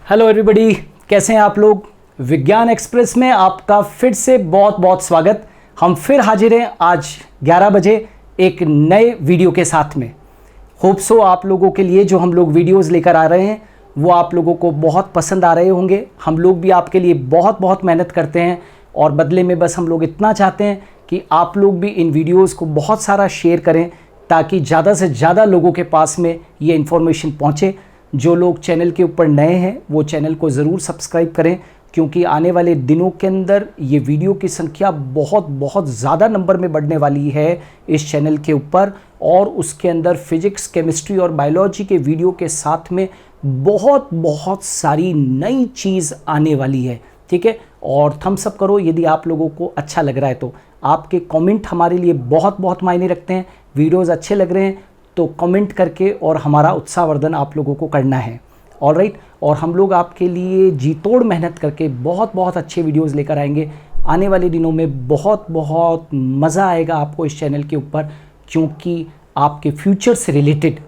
Hello everybody, कैसे हैं आप लोग। विज्ञान एक्सप्रेस में आपका फिर से बहुत बहुत स्वागत। हम फिर हाजिर हैं आज 11 बजे एक नए वीडियो के साथ में। होप सो आप लोगों के लिए जो हम लोग वीडियोस लेकर आ रहे हैं वो आप लोगों को बहुत पसंद आ रहे होंगे। हम लोग भी आपके लिए बहुत बहुत मेहनत करते हैं और बदले में बस हम लोग इतना चाहते हैं कि आप लोग भी इन वीडियोज़ को बहुत सारा शेयर करें ताकि ज़्यादा से ज़्यादा लोगों के पास में ये इन्फॉर्मेशन पहुँचे। जो लोग चैनल के ऊपर नए हैं वो चैनल को ज़रूर सब्सक्राइब करें, क्योंकि आने वाले दिनों के अंदर ये वीडियो की संख्या बहुत बहुत ज़्यादा नंबर में बढ़ने वाली है इस चैनल के ऊपर। और उसके अंदर फिजिक्स, केमिस्ट्री और बायोलॉजी के वीडियो के साथ में बहुत बहुत सारी नई चीज़ आने वाली है। ठीक है, और थम्स अप करो यदि आप लोगों को अच्छा लग रहा है तो। आपके कमेंट हमारे लिए बहुत बहुत मायने रखते हैं। वीडियोज़ अच्छे लग रहे हैं तो कमेंट करके और हमारा उत्साहवर्धन आप लोगों को करना है। ऑलराइट, और हम लोग आपके लिए जी तोड़ मेहनत करके बहुत बहुत अच्छे वीडियोस लेकर आएंगे आने वाले दिनों में। बहुत बहुत मज़ा आएगा आपको इस चैनल के ऊपर, क्योंकि आपके फ्यूचर से रिलेटेड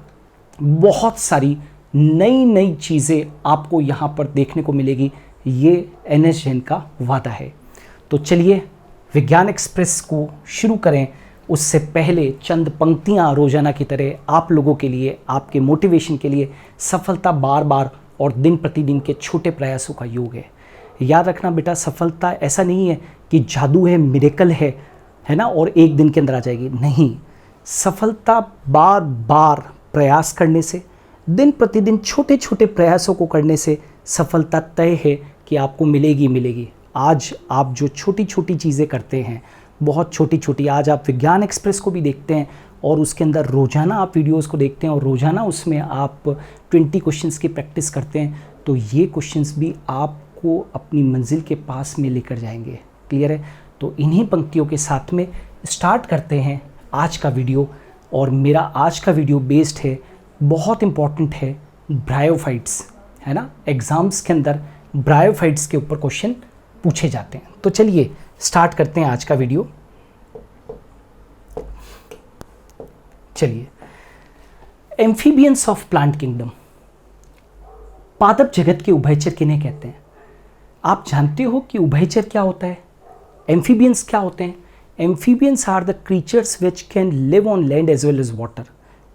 बहुत सारी नई नई चीज़ें आपको यहाँ पर देखने को मिलेगी। ये NS जैन का वादा है। तो चलिए विज्ञान एक्सप्रेस को शुरू करें। उससे पहले चंद पंक्तियाँ रोज़ाना की तरह आप लोगों के लिए, आपके मोटिवेशन के लिए। सफलता बार बार और दिन प्रतिदिन के छोटे प्रयासों का योग है। याद रखना बेटा, सफलता ऐसा नहीं है कि जादू है, मिरेकल है ना, और एक दिन के अंदर आ जाएगी। नहीं, सफलता बार बार प्रयास करने से, दिन प्रतिदिन छोटे छोटे प्रयासों को करने से सफलता तय है कि आपको मिलेगी मिलेगी। आज आप जो छोटी छोटी चीज़ें करते हैं, बहुत छोटी छोटी, आज आप विज्ञान एक्सप्रेस को भी देखते हैं और उसके अंदर रोज़ाना आप वीडियोस को देखते हैं और रोज़ाना उसमें आप 20 क्वेश्चंस की प्रैक्टिस करते हैं, तो ये क्वेश्चंस भी आपको अपनी मंजिल के पास में लेकर जाएंगे। क्लियर है? तो इन्हीं पंक्तियों के साथ में स्टार्ट करते हैं आज का वीडियो। और मेरा आज का वीडियो बेस्ड है, बहुत इम्पॉर्टेंट है, ब्रायोफाइट्स, है ना। एग्ज़ाम्स के अंदर ब्रायोफाइट्स के ऊपर क्वेश्चन पूछे जाते हैं। तो चलिए स्टार्ट करते हैं आज का वीडियो। चलिए, एम्फीबियंस ऑफ प्लांट किंगडम, पादप जगत के उभयचर किन्हें कहते हैं? आप जानते हो कि उभयचर क्या होता है, एम्फीबियंस क्या होते हैं? Amphibians are the creatures which can live on land as well as water.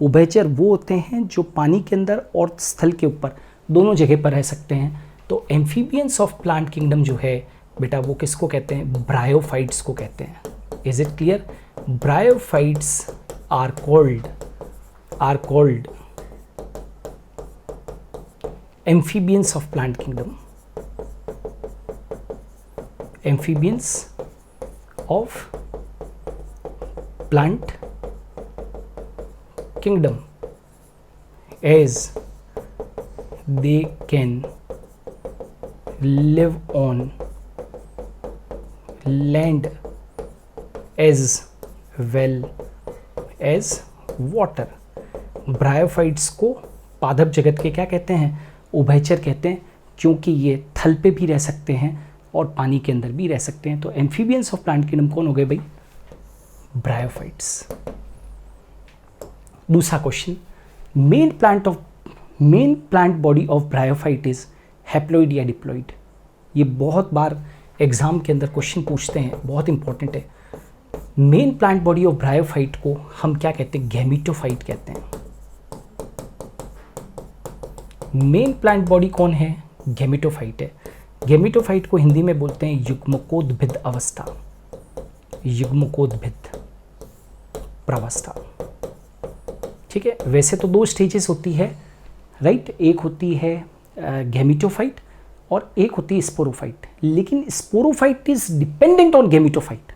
उभयचर वो होते हैं जो पानी के अंदर और स्थल के ऊपर दोनों जगह पर रह सकते हैं। तो एम्फीबियंस ऑफ प्लांट किंगडम जो है बेटा, वो किसको कहते हैं? ब्रायोफाइट्स को कहते हैं। Is it clear? Bryophytes are called amphibians of plant kingdom. Amphibians of plant kingdom as they can live on land as well as water। Bryophytes को पादप जगत के क्या कहते हैं? उभयचर कहते हैं, क्योंकि ये थल पे भी रह सकते हैं और पानी के अंदर भी रह सकते हैं। तो एम्फीबियंस ऑफ प्लांट किंगडम कौन हो गए भाई? ब्रायोफाइट्स। दूसरा question, main plant body of bryophyte is haploid या डिप्लॉइड। ये बहुत बार एग्जाम के अंदर क्वेश्चन पूछते हैं, बहुत इंपॉर्टेंट है। Main plant body of bryophyte को हम क्या कहते हैं? गैमीटोफाइट कहते हैं। मेन प्लांट बॉडी कौन है? गैमीटोफाइट है। गैमीटोफाइट को हिंदी में बोलते हैं युग्मकोद्भिद अवस्था, युग्मकोद्भिद प्रावस्था। ठीक है, वैसे तो दो स्टेजेस होती है, राइट। एक होती है गैमीटोफाइट और एक होती है स्पोरोफाइट। लेकिन sporophyte is dependent on gametophyte.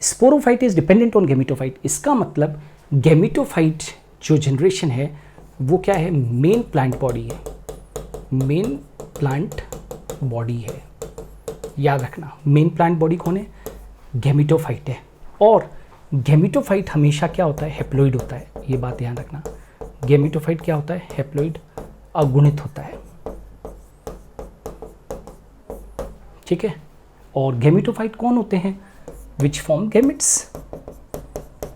Sporophyte is dependent on gametophyte. इसका मतलब गैमीटोफाइट जो जनरेशन है वो क्या है? मेन प्लांट बॉडी है, मेन प्लांट बॉडी है। याद रखना, मेन प्लांट बॉडी कौन है? गैमीटोफाइट है। और गैमीटोफाइट हमेशा क्या होता है? हैप्लॉइड होता है। ये बात ध्यान रखना, गैमीटोफाइट क्या होता है? हैप्लॉइड, अगुणित होता है। ठीक है, और गैमीटोफाइट कौन होते हैं? Which form gametes,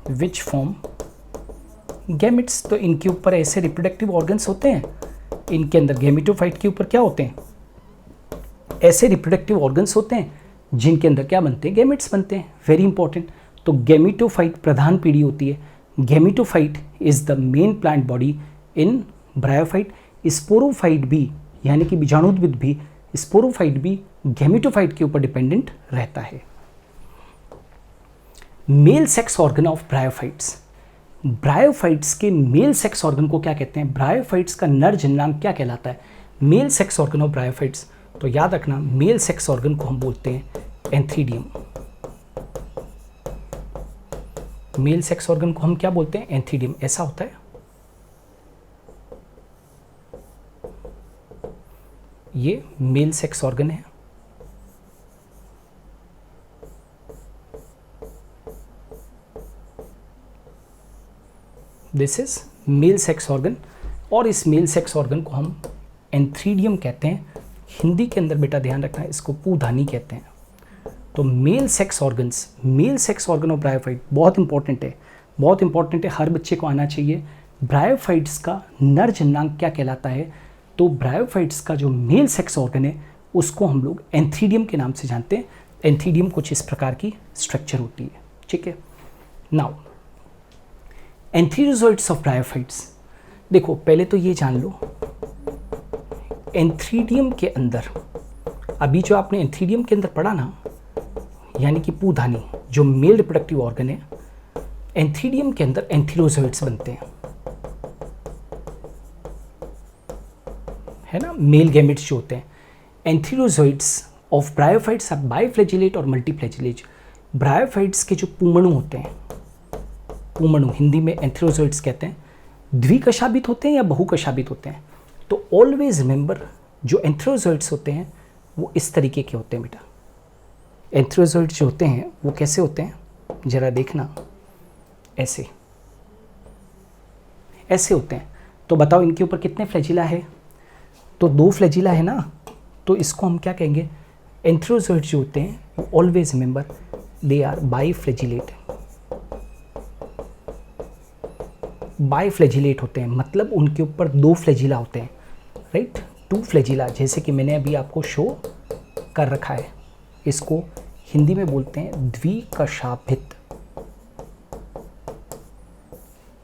which form gametes. तो इनके ऊपर ऐसे रिप्रोडक्टिव ऑर्गन्स होते हैं, इनके अंदर गैमेटोफाइट के ऊपर क्या होते हैं? ऐसे रिप्रोडक्टिव ऑर्गन्स होते हैं जिनके अंदर क्या बनते हैं, गैमेट्स बनते हैं। Very important. तो गैमेटोफाइट प्रधान पीढ़ी होती है। Gametophyte is the main plant body in bryophyte. Sporophyte भी यानी कि बीजाणुद्भिद भी, स्पोरोफाइट भी गैमेटोफाइट के ऊपर डिपेंडेंट रहता है। Male sex organ of bryophytes. Bryophytes के मेल सेक्स ऑर्गन को क्या कहते हैं, ब्रायोफाइट्स का नर जननांग क्या कहलाता है, male sex organ of bryophytes. तो याद रखना, मेल सेक्स ऑर्गन को हम बोलते हैं एंथीडियम। मेल सेक्स ऑर्गन को हम क्या बोलते हैं, एंथीडियम। ऐसा होता है, ये मेल सेक्स ऑर्गन है। This is male sex organ, और इस मेल सेक्स ऑर्गन को हम एंथीडियम कहते हैं। हिंदी के अंदर बेटा ध्यान रखना, इसको पूधानी कहते हैं। तो male sex organs, male sex organ of bryophyte बहुत इंपॉर्टेंट है, बहुत इंपॉर्टेंट है, हर बच्चे को आना चाहिए। ब्रायोफाइट्स का नर जननांग क्या कहलाता है, तो ब्रायोफाइट्स का जो मेल सेक्स ऑर्गन है उसको हम लोग एंथीडियम के नाम से जानते हैं। एंथीडियम कुछ इस प्रकार की स्ट्रक्चर होती है, ठीक है। Now antherozoids of bryophytes. देखो पहले तो ये जान लो, एंथीडियम के अंदर, अभी जो आपने एंथीडियम के अंदर पढ़ा ना, यानी कि पूधानी जो मेल रिप्रोडक्टिव ऑर्गन है, एंथीडियम के अंदर एंथीरोजोइट्स बनते हैं, है ना, मेल गैमेट्स जो होते हैं। एंथीरोजोइट्स ऑफ ब्रायोफाइट्स आर बाइफ्लैजिलेट और मल्टीफ्लैजिलेट। ब्रायोफाइट्स के जो पूमणु होते हैं, पूमणु हिंदी में एंथीरोजोइट्स कहते हैं, द्विकशाभित होते हैं या बहुकशाभित होते हैं। तो ऑलवेज रिमेंबर, जो एंथीरोजोइट्स होते हैं वो इस तरीके के होते हैं बेटा। एंथीरोजोइट्स जो होते हैं वो कैसे होते हैं, जरा देखना, ऐसे ऐसे होते हैं। तो बताओ इनके ऊपर कितने फ्लैजिला है, तो 2 फ्लैजिला है ना, तो इसको हम क्या कहेंगे, एंथीरोजोइट्स जो होते हैं वो ऑलवेज रिमेंबर दे आर बाइफ्लैजिलेट। बाइफ्लैजिलेट होते हैं, मतलब उनके ऊपर 2 फ्लैजिला होते हैं, राइट, 2 फ्लैजिला, जैसे कि मैंने अभी आपको शो कर रखा है। इसको हिंदी में बोलते हैं द्विकशाभित,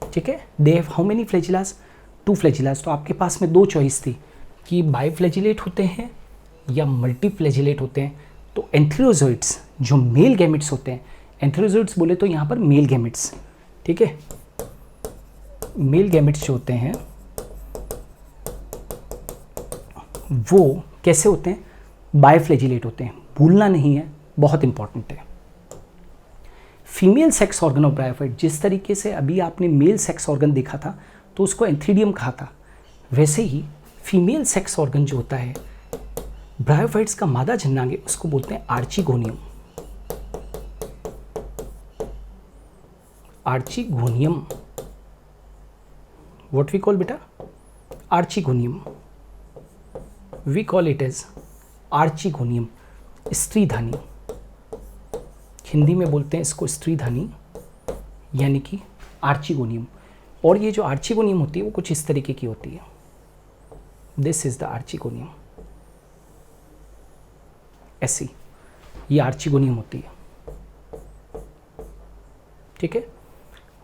ठीक है। They have how many flagellas, 2 flagellas. तो आपके पास में 2 चॉइस थी कि बाइफ्लैजिलेट होते हैं या मल्टीफ्लैजिलेट होते हैं। तो एंथीरोजोइट्स जो मेल गैमेट्स होते हैं, एंथीरोजोइट्स बोले तो यहाँ पर मेल गैमेट्स, ठीक है, मेल गैमेट्स जो होते हैं वो कैसे होते हैं, बाइफ्लैजिलेट होते हैं। भूलना नहीं है, बहुत इंपॉर्टेंट है। Female sex organ of bryophyte, जिस तरीके से अभी आपने मेल सेक्स ऑर्गन देखा था तो उसको एंथीडियम कहा था, वैसे ही फीमेल सेक्स ऑर्गन जो होता है ब्रायोफाइट्स का मादा जननांग है, उसको बोलते हैं archegonium. Archegonium, what we call बेटा, archegonium, we call it as archegonium, स्त्रीधानी। हिंदी में बोलते हैं इसको स्त्रीधानी, यानी कि आर्चिगोनियम। और ये जो आर्चिगोनियम होती है वो कुछ इस तरीके की होती है। दिस इज द आर्चिगोनियम, ऐसी ये आर्चिगोनियम होती है, ठीक है।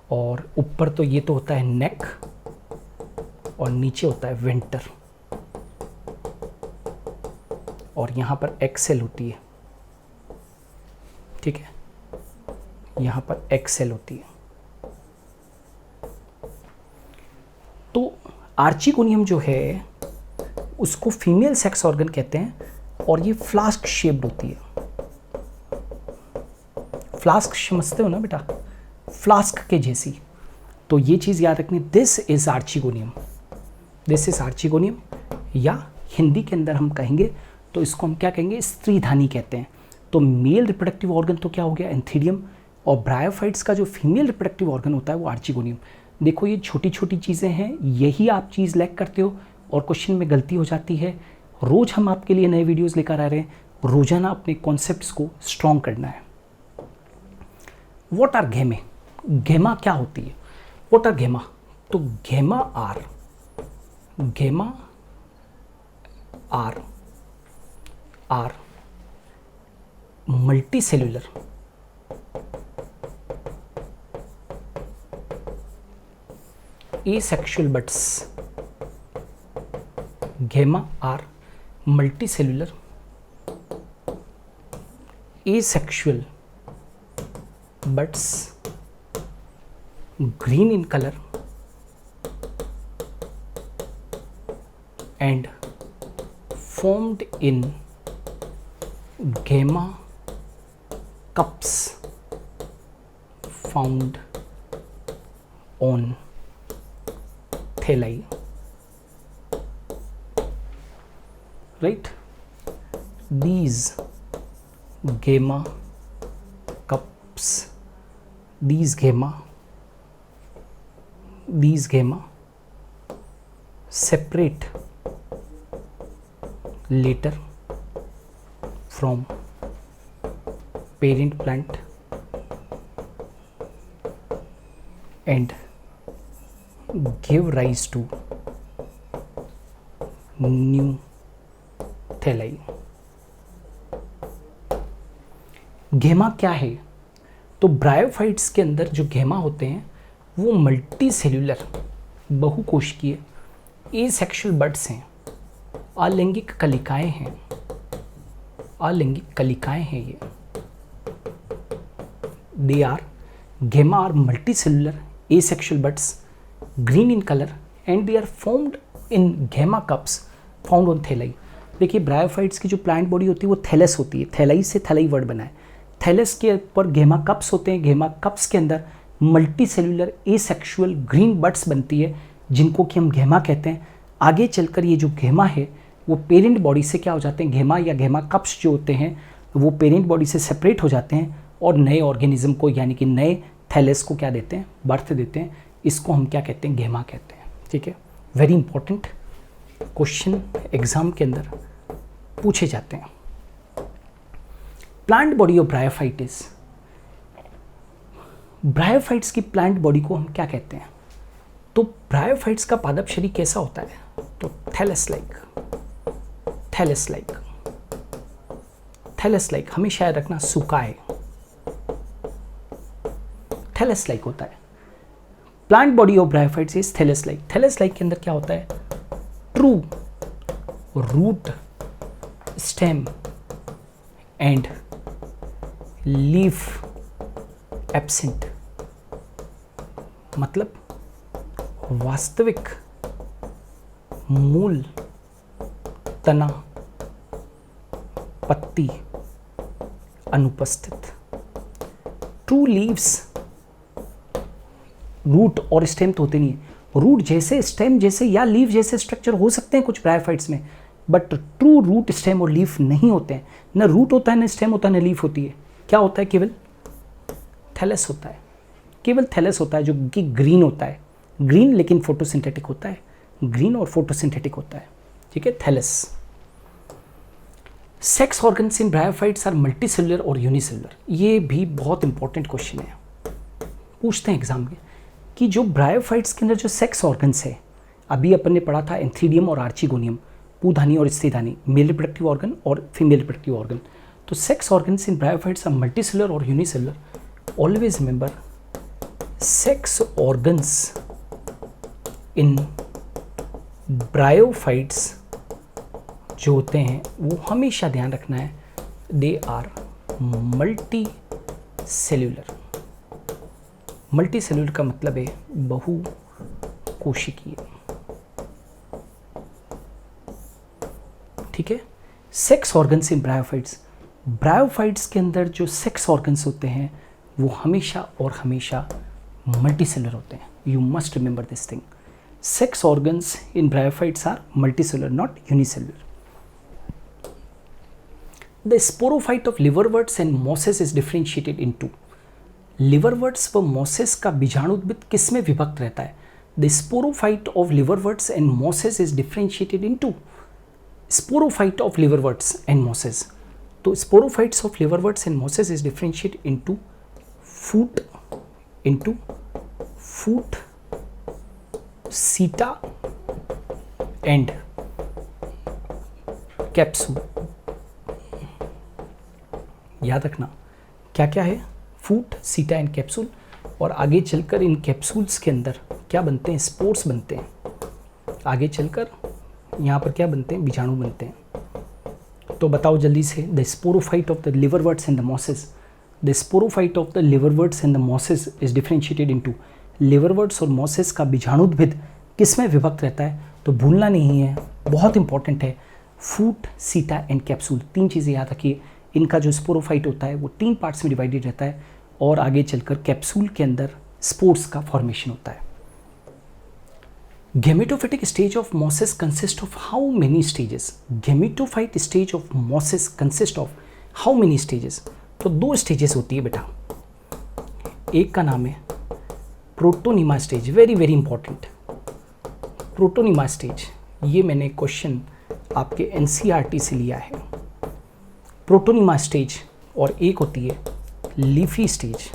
और ऊपर तो ये तो होता है नेक, और नीचे होता है वेंटर, और यहाँ पर एक्सेल होती है, ठीक है, यहाँ पर एक्सेल होती है। तो आर्चिगोनियम जो है उसको फीमेल सेक्स ऑर्गन कहते हैं, और ये फ्लास्क शेप्ड होती है। फ्लास्क समझते हो ना बेटा, फ्लास्क के जैसी। तो ये चीज़ याद रखनी, this is archegonium, this is archegonium, या हिंदी के अंदर हम कहेंगे तो इसको हम क्या कहेंगे, स्त्रीधानी कहते हैं। तो मेल रिप्रोडक्टिव ऑर्गन तो क्या हो गया, एंथीडियम, और ब्रायोफाइट्स का जो फीमेल रिप्रोडक्टिव ऑर्गन होता है वो आर्चिगोनियम। देखो ये छोटी छोटी चीज़ें हैं, यही आप चीज़ लैक करते हो और क्वेश्चन में गलती हो जाती है। रोज़ हम आपके लिए नए वीडियोस लेकर आ रहे हैं, रोजाना अपने कॉन्सेप्ट्स को स्ट्रॉन्ग करना है। व्हाट आर गेमे, गेमा क्या होती है, व्हाट आर गेमा, तो गेमा are are multicellular. Asexual buds. Gamma are multicellular. Asexual buds, green in color and formed in gamma cups found on thalli. Right? These gamma cups, these gamma separate later from parent plant and give rise to new thalli. गेमा क्या है? तो bryophytes के अंदर जो गेमा होते हैं वो मल्टी सेल्यूलर बहुकोशिकीय एसेक्सुअल बड्स हैं, अलैंगिक कलिकाएं हैं, ये they are gemma are multi cellular asexual buds green in colour and they are formed in gemma cups found on थैलाई. देखिए ब्रायोफाइट्स की जो प्लांट बॉडी होती है वो थैलस होती है, थैलाई से थैलाई वर्ड बना है. थैलस के ऊपर गेमा कप्स होते हैं, गेमा कप्स के अंदर multi cellular asexual green buds बनती है जिनको कि हम गेमा कहते हैं. आगे चलकर ये जो गेमा है वो पेरेंट बॉडी से क्या हो जाते हैं, गेमा या गेमा कप्स जो होते हैं वो पेरेंट बॉडी से सेपरेट हो जाते हैं और नए ऑर्गेनिज्म को यानी कि नए थैलस को क्या देते हैं, बर्थ देते हैं. इसको हम क्या कहते हैं, गेमा कहते हैं. ठीक है, वेरी इंपॉर्टेंट क्वेश्चन एग्जाम के अंदर पूछे जाते हैं. Plant body of bryophytes, bryophytes की प्लांट बॉडी को हम क्या कहते हैं? तो ब्रायोफाइट्स का पादप शरीर कैसा होता है? तो थैलस लाइक हमेशा याद रखना, सुकाए थैलस लाइक होता है. Plant body of bryophytes is thallus like. Thallus like के अंदर क्या होता है? True root stem and leaf absent. मतलब वास्तविक मूल, तना, पत्ती अनुपस्थित. ट्रू लीव्स, रूट और स्टेम तो होते नहीं है. रूट जैसे, स्टेम जैसे या लीफ जैसे स्ट्रक्चर हो सकते हैं कुछ ब्रायोफाइट्स में, बट ट्रू रूट, स्टेम और लीफ नहीं होते हैं. ना रूट होता है, ना स्टेम होता है, ना लीफ होती है. क्या होता है? केवल थैलस होता है. केवल थैलस होता है जो कि ग्रीन होता है. ग्रीन लेकिन फोटोसिंथेटिक होता है. ग्रीन और फोटोसिंथेटिक होता है. ठीक है, thallus. Sex organs in bryophytes are multicellular और यूनिसेलुलर. ये भी बहुत इंपॉर्टेंट क्वेश्चन है, पूछते हैं एग्जाम में कि जो ब्रायोफाइट्स के अंदर जो सेक्स ऑर्गन्स है, अभी अपन ने पढ़ा था एंथीडियम और आर्चिगोनियम, पूधानी और स्त्रीधानी, मेल रिप्रोडक्टिव ऑर्गन और फीमेल रिप्रोडक्टिव ऑर्गन. तो sex organs in bryophytes are multicellular और unicellular. Always remember, sex organs in bryophytes जो होते हैं वो हमेशा ध्यान रखना है, they are multi cellular. Multi cellular का मतलब है बहुकोशिकीय. ठीक है. Sex organs in bryophytes, bryophytes के अंदर जो सेक्स ऑर्गन्स होते हैं वो हमेशा और हमेशा मल्टी सेल्यूलर होते हैं. You must remember this thing. Sex organs in bryophytes are multi cellular, not unicellular. The sporophyte of liverworts and mosses is differentiated into. liverworts व mosses का बीजाणुद्भिद किस में विभक्त रहता है? The sporophyte of liverworts and mosses is differentiated into. sporophyte of liverworts and mosses. तो sporophytes of liverworts and mosses is differentiated into foot, seta and capsule. याद रखना क्या क्या है, फूड, सीटा एंड कैप्सूल, और आगे चलकर इन कैप्सूल्स के अंदर क्या बनते हैं, स्पोर्स बनते हैं। आगे चलकर यहाँ पर क्या बनते हैं, बीजाणु बनते हैं। तो बताओ जल्दी से, the sporophyte of the liverworts and the mosses, the sporophyte of the liverworts and the mosses is differentiated into, liverworts और मॉसेस का बीजाणुद्भिद किस में विभक्त रहता है, तो भूलना नहीं है, बहुत इंपॉर्टेंट है, फूड, सीटा एंड कैप्सूल, 3 चीज़ें याद रखिए। इनका जो स्पोरोफाइट होता है वो 3 पार्ट्स में डिवाइडेड रहता है, और आगे चलकर कैप्सूल के अंदर स्पोर्स का फॉर्मेशन होता है। Gametophytic stage of mosses consist of how many stages, gametophyte stage of mosses consist of how many stages, तो 2 स्टेजेस होती है बेटा। एक का नाम है protonema stage, very very important, protonema stage, ये मैंने क्वेश्चन आपके एनसीईआरटी से लिया है, प्रोटोनिमा स्टेज, और एक होती है लीफी स्टेज।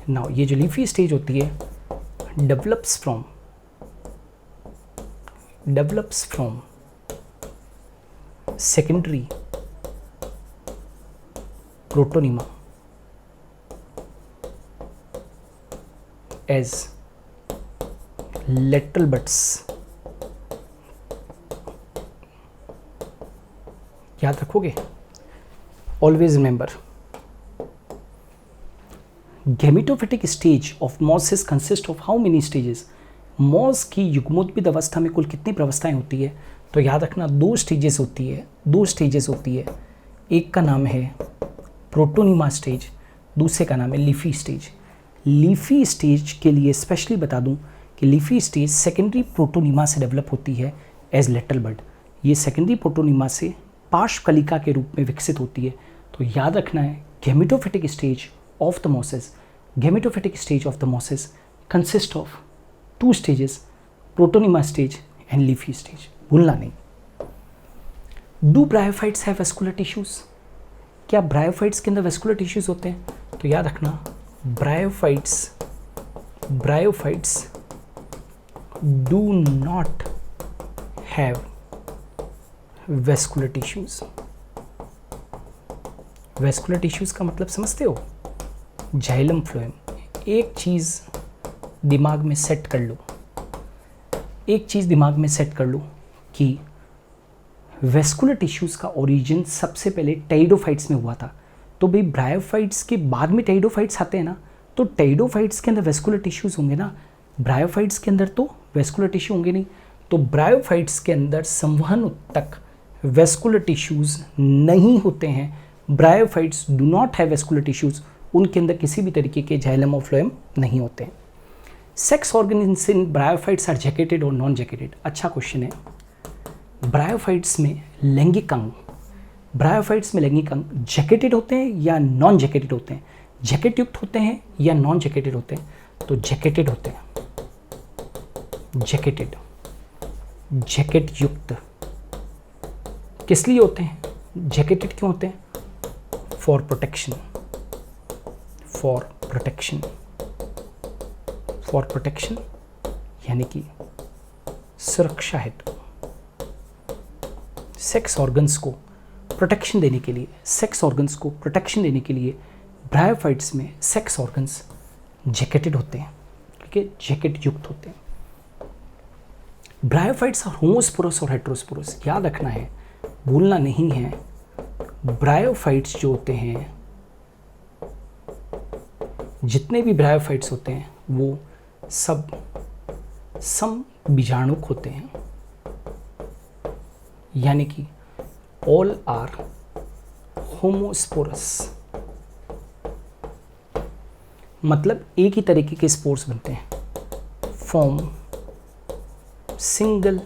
नाउ ये जो लीफी स्टेज होती है develops from secondary protonema as lateral buds, याद रखोगे, always remember. Gametophytic stage of mosses consist of how many stages, moss की युग्मोद्भिद अवस्था में कुल कितनी प्रवस्थाएं होती है, तो याद रखना 2 स्टेजेस होती है, एक का नाम है प्रोटोनिमा स्टेज, दूसरे का नाम है लीफी स्टेज। लीफी स्टेज के लिए स्पेशली बता दूं कि लीफी स्टेज सेकेंडरी प्रोटोनिमा से डेवलप होती है एज लेटरल बड, ये सेकेंडरी प्रोटोनिमा से पार्श्व कलिका के रूप में विकसित होती है। तो याद रखना है gametophytic stage of the mosses, gametophytic stage of the mosses consist of 2 stages, protonema stage and leafy stage, भूलना नहीं। Do bryophytes have vascular tissues, क्या ब्रायोफाइट्स के अंदर वेस्कुलर टिश्यूज होते हैं, तो याद रखना bryophytes do not have vascular tissues। vascular tissues का मतलब समझते हो, जाइलम फ्लोएम। एक चीज़ दिमाग में सेट कर लो कि वेस्कुलर टिश्यूज़ का ओरिजिन सबसे पहले टेरिडोफाइट्स में हुआ था। तो भाई ब्रायोफाइट्स के बाद में टेरिडोफाइट्स आते हैं ना, तो टेरिडोफाइट्स के अंदर वेस्कुलर टिश्यूज़ होंगे ना, ब्रायोफाइट्स के अंदर तो वेस्कुलर टिश्यू होंगे नहीं। तो ब्रायोफाइट्स के अंदर संवहन तक वेस्कुलर टिश्यूज़ नहीं होते हैं, bryophytes do not have vascular tissues, उनके अंदर किसी भी तरीके के जाइलम और फ्लोएम नहीं होते हैं। Sex organs in bryophytes are jacketed और नॉन जैकेटेड, अच्छा क्वेश्चन है। ब्रायोफाइट्स में लैंगिक अंग जैकेटेड होते हैं या नॉन जैकेटेड होते हैं, जैकेट युक्त होते हैं या नॉन जैकेटेड होते हैं, तो जैकेटेड होते हैं, जैकेट युक्त। किस लिए होते हैं, जैकेटेड क्यों होते हैं, फॉर प्रोटेक्शन यानी कि सुरक्षा हेतु, सेक्स ऑर्गन्स को प्रोटेक्शन देने के लिए ब्रायोफाइट्स में सेक्स ऑर्गन्स जैकेटेड होते हैं, ठीक है, जैकेट युक्त होते हैं। ब्रायोफाइट्स आर होमोस्पोरस और हेटेरोस्पोरस, याद रखना है, भूलना नहीं है। ब्रायोफाइट्स जो होते हैं, जितने भी ब्रायोफाइट्स होते हैं वो सब समबीजाणुक होते हैं, यानी कि ऑल आर होमोस्पोरस, मतलब एक ही तरीके के स्पोर्स बनते हैं, form single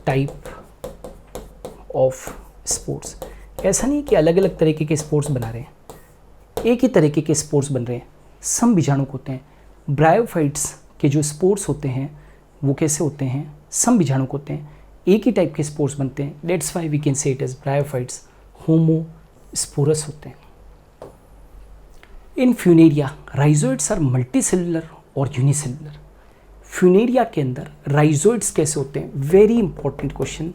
type of spores. ऐसा नहीं कि अलग अलग तरीके के स्पोर्स बना रहे हैं, एक ही तरीके के स्पोर्स बन रहे हैं, समबीजाणुक होते हैं। ब्रायोफाइट्स के जो स्पोर्स होते हैं वो कैसे होते हैं, समबीजाणुक होते हैं, एक ही टाइप के स्पोर्स बनते हैं। That's why we can say it as bryophytes homosporous होते हैं। In Funaria rhizoids are multicellular और यूनिसेलुलर। फ्यूनेरिया के अंदर राइजोइड्स कैसे होते हैं, वेरी इंपॉर्टेंट क्वेश्चन,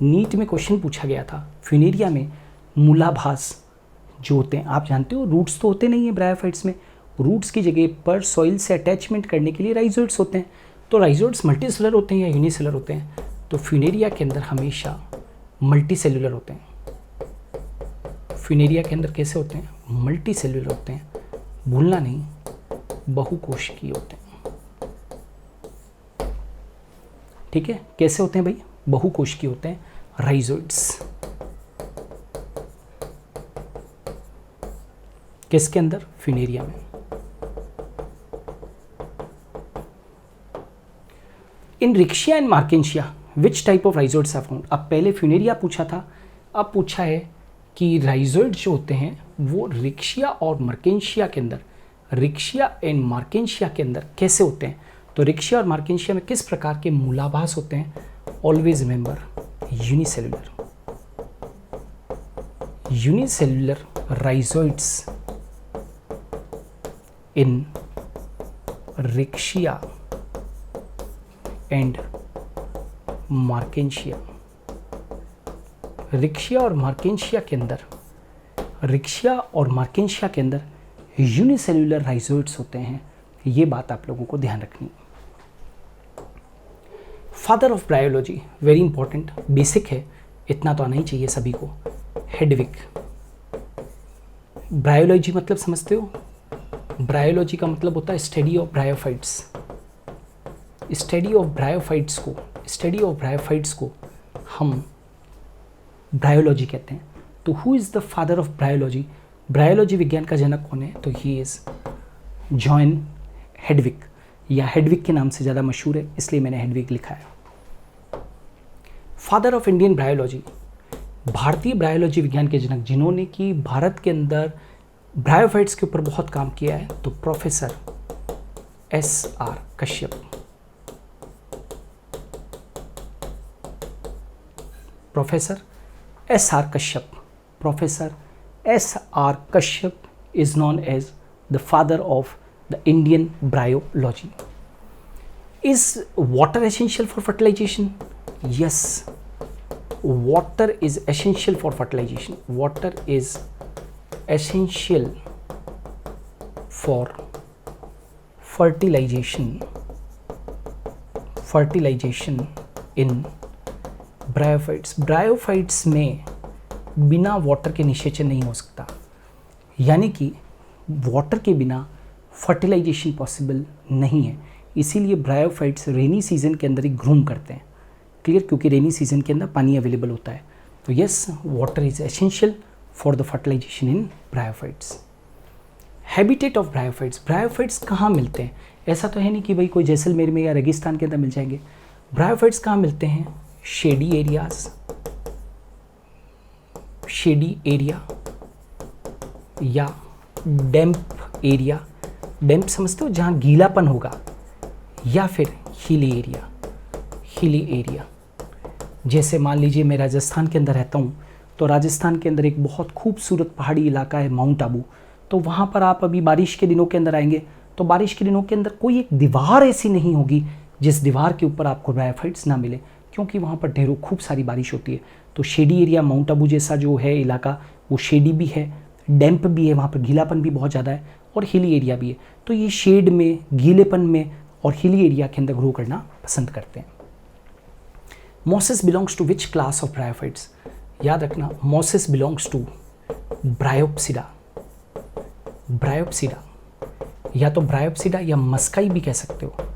नीट में क्वेश्चन पूछा गया था। फ्यूनेरिया में मूलाभास जो होते हैं, आप जानते हो रूट्स तो होते नहीं हैं ब्रायोफाइट्स में, रूट्स की जगह पर सॉइल से अटैचमेंट करने के लिए राइजोइड्स होते हैं। तो राइजोइड्स मल्टीसेलुलर होते हैं या यूनिसेलुलर होते हैं? तो फ्यूनेरिया के अंदर हमेशा मल्टीसेलुलर होते हैं। फ्यूनेरिया के अंदर कैसे होते हैं? मल्टीसेलुलर होते हैं, भूलना नहीं, बहुकोशिकीय होते हैं। ठीक है, कैसे होते हैं भाई? बहुकोशिकीय होते हैं राइजोइड्स। किसके अंदर? फ्यूनेरिया में। In riccia and marchantia which type of rhizoids are found? अब पहले फ्यूनेरिया पूछा था, अब पूछा है कि राइजोइड जो होते हैं वो रिक्शिया और मार्केंशिया के अंदर, रिक्शिया एंड मार्केंशिया के अंदर कैसे होते हैं? तो रिक्शिया और मार्केंशिया में किस प्रकार के मूलाभास होते हैं? Always remember, unicellular. Unicellular rhizoids in riccia and Marchantia. रिक्शिया और मार्केंशिया के अंदर, रिक्शिया और मार्केंशिया के अंदर यूनिसेलुलर राइजोइड्स होते हैं। ये बात आप लोगों को ध्यान रखनी है। Father of bryology, very important, basic है, इतना तो आना ही चाहिए सभी को। हेडविग। ब्रायोलॉजी मतलब समझते हो? ब्रायोलॉजी का मतलब होता है study of bryophytes. Study of bryophytes को, स्टडी ऑफ ब्रायोफाइट्स को हम ब्रायोलॉजी कहते हैं। तो who is the father of bryology? Bryology विज्ञान का जनक कौन है? तो ही इज़ जॉन हेडविग, या हेडविग के नाम से ज़्यादा मशहूर है इसलिए मैंने हेडविग लिखा है। फादर ऑफ इंडियन ब्रायोलॉजी, भारतीय ब्रायोलॉजी विज्ञान के जनक जिन्होंने कि भारत के अंदर ब्रायोफाइट्स के ऊपर बहुत काम किया है, तो professor SR Kashyap. Professor SR Kashyap, professor SR Kashyap is known as the father of the Indian bryology. Is water essential for fertilization? Yes, water is essential for fertilization. Water is essential for fertilization. Fertilization in bryophytes. Bryophytes में बिना water के निषेचन नहीं हो सकता, यानी कि water के बिना फर्टिलाइजेशन पॉसिबल नहीं है। इसीलिए ब्रायोफाइट्स रेनी सीजन के अंदर ही ग्रूम करते हैं। क्लियर? क्योंकि रेनी सीजन के अंदर पानी अवेलेबल होता है। तो yes, water is essential for the fertilisation in bryophytes. Habitat of bryophytes, bryophytes कहाँ मिलते हैं? ऐसा तो है नहीं कि भाई कोई जैसलमेर में या रेगिस्तान के अंदर मिल जाएंगे। ब्रायोफाइट्स कहाँ मिलते हैं? शेडी एरियाज, शेडी एरिया या डैम्प एरिया। डैम्प समझते हो? जहाँ गीलापन होगा, या फिर हिली एरिया। हिली एरिया जैसे मान लीजिए मैं राजस्थान के अंदर रहता हूँ, तो राजस्थान के अंदर एक बहुत खूबसूरत पहाड़ी इलाका है माउंट आबू। तो वहाँ पर आप अभी बारिश के दिनों के अंदर आएंगे, तो बारिश के दिनों के अंदर कोई एक दीवार ऐसी नहीं होगी जिस दीवार के ऊपर आपको ब्रायोफाइट्स ना मिले, क्योंकि वहाँ पर ढेरों खूब सारी बारिश होती है। तो शेडी एरिया माउंट आबू जैसा जो है इलाका, वो शेडी भी है, डैम्प भी है, वहाँ पर गीलापन भी बहुत ज़्यादा है, और हिली एरिया भी है। तो ये शेड में, गीलेपन में और हिली एरिया के अंदर ग्रो करना पसंद करते हैं। Mosses belongs to which class of bryophytes? याद रखना, mosses belongs to Bryopsida. Bryopsida या तो ब्रायोप्सिडा या मस्काई भी कह सकते हो।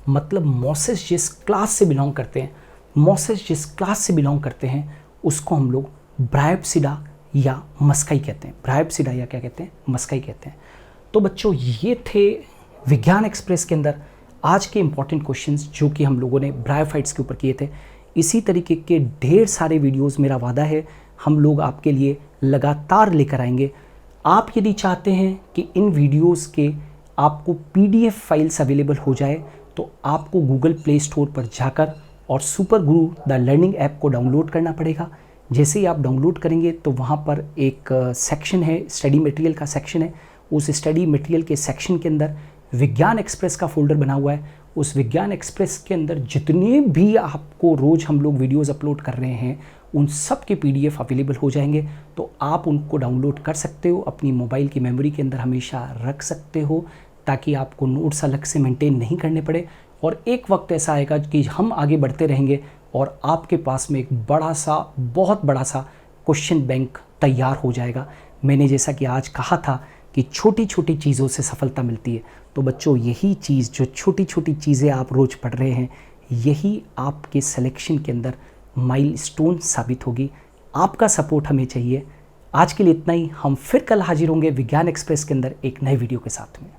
मतलब मॉसेस जिस क्लास से बिलोंग करते हैं, मॉसेस जिस क्लास से बिलोंग करते हैं उसको हम लोग ब्रायोप्सिडा या मस्काई कहते हैं। ब्रायोप्सिडा या क्या कहते हैं? मस्काई कहते हैं। तो बच्चों, ये थे विज्ञान एक्सप्रेस के अंदर आज के इंपॉर्टेंट क्वेश्चंस जो कि हम लोगों ने ब्रायोफाइट्स के ऊपर किए थे। इसी तरीके के ढेर सारे वीडियोस मेरा वादा है हम लोग आपके लिए लगातार लेकर आएंगे। आप यदि चाहते हैं कि इन वीडियोस के आपको PDF फाइल्स अवेलेबल हो जाए, तो आपको गूगल प्ले स्टोर पर जाकर और super Guru the learning app को डाउनलोड करना पड़ेगा। जैसे ही आप डाउनलोड करेंगे तो वहाँ पर एक सेक्शन है, स्टडी मटेरियल का सेक्शन है। उस स्टडी मटेरियल के सेक्शन के अंदर विज्ञान एक्सप्रेस का फोल्डर बना हुआ है, उस विज्ञान एक्सप्रेस के अंदर जितने भी आपको रोज़ हम लोग वीडियोस अपलोड कर रहे हैं उन सब के PDF अवेलेबल हो जाएंगे। तो आप उनको डाउनलोड कर सकते हो, अपनी मोबाइल की मेमोरी के अंदर हमेशा रख सकते हो, ताकि आपको नोट्स अलग से मेंटेन नहीं करने पड़े। और एक वक्त ऐसा आएगा कि हम आगे बढ़ते रहेंगे और आपके पास में एक बड़ा सा, बहुत बड़ा सा क्वेश्चन बैंक तैयार हो जाएगा। मैंने जैसा कि आज कहा था कि छोटी छोटी चीज़ों से सफलता मिलती है, तो बच्चों यही चीज़, जो छोटी छोटी चीज़ें आप रोज़ पढ़ रहे हैं, यही आपके सिलेक्शन के अंदर माइलस्टोन साबित होगी। आपका सपोर्ट हमें चाहिए। आज के लिए इतना ही। हम फिर कल हाजिर होंगे विज्ञान एक्सप्रेस के अंदर एक नए वीडियो के साथ में।